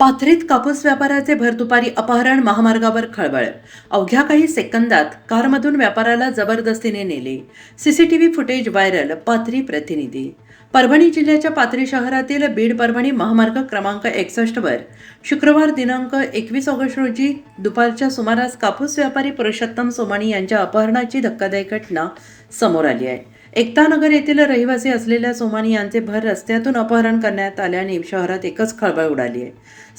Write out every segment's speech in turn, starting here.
पाथरीत कापूस व्यापाराचे भरदुपारी अपहरण, महामार्गावर खळबळ. अवघ्या काही सेकंदात कारमधून व्यापाराला जबरदस्तीने नेले. CCTV footage viral. पाथरी प्रतिनिधी. परभणी जिल्ह्याच्या पाथरी शहरातील बीड परभणी महामार्ग क्रमांक 61 वर शुक्रवार दिनांक 21 ऑगस्ट रोजी दुपारच्या सुमारास कापूस व्यापारी पुरुषोत्तम सोमाणी यांच्या अपहरणाची धक्कादायक घटना समोर आली आहे. एकता नगर येथील रहिवासी असलेल्या सोमाणी यांचे भर रस्त्यातून अपहरण करण्यात आल्याने शहरात एकच खळबळ उडाली आहे.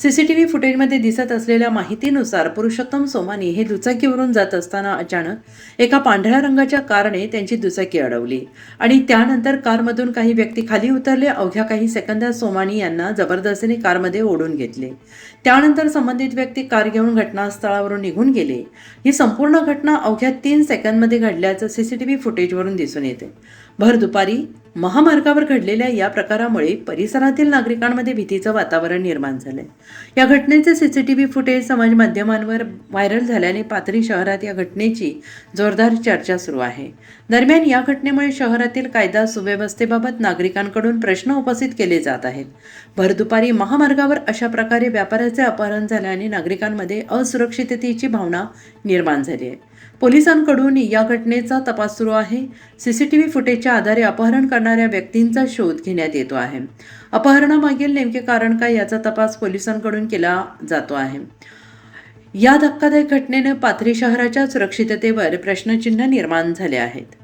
सीसीटीव्ही फुटेजमध्ये दिसत असलेल्या माहितीनुसार पुरुषोत्तम सोमाणी हे दुचाकीवरून जात असताना अचानक एका पांढऱ्या रंगाच्या कारने त्यांची दुचाकी अडवली आणि त्यानंतर कारमधून काही व्यक्ती खाली उतरले. अवघ्या काही सेकंदात सोमाणी यांना जबरदस्तीने कारमध्ये ओढून घेतले. त्यानंतर संबंधित व्यक्ती कार घेऊन घटनास्थळावरून निघून गेले. ही संपूर्ण घटना अवघ्या 3 सेकंदमध्ये घडल्याचं सीसीटीव्ही फुटेजवरून दिसून येते. भर दुपारी महामार्गावर घडलेल्या या प्रकारामुळे परिसरातील नागरिकांमध्ये भीतीचं वातावरण निर्माण झालंय. या घटनेचे सीसीटीव्ही फुटेज समाज माध्यमांवर व्हायरल झाल्याने पाथरी शहरात या घटनेची जोरदार चर्चा सुरू आहे. दरम्यान या घटनेमुळे शहरातील कायदा सुव्यवस्थेबाबत नागरिकांकडून प्रश्न उपस्थित केले जात आहेत. भर दुपारी महामार्गावर अशा प्रकारे व्यापाराचे अपहरण झाल्याने नागरिकांमध्ये असुरक्षिततेची भावना निर्माण झाली आहे. पोलिसांकडून या घटनेचा तपास सुरू आहे. सीसीटीव्ही फुटेजच्या आधारे अपहरण करणाऱ्या व्यक्तींचा शोध घेण्यात येतो आहे. अपहरणामागील नेमके कारण काय याचा तपास पोलिसांकडून केला जातो आहे. या धक्कादायक घटनेने पाथरी शहराच्या सुरक्षिततेवर प्रश्नचिन्ह निर्माण झाले आहेत.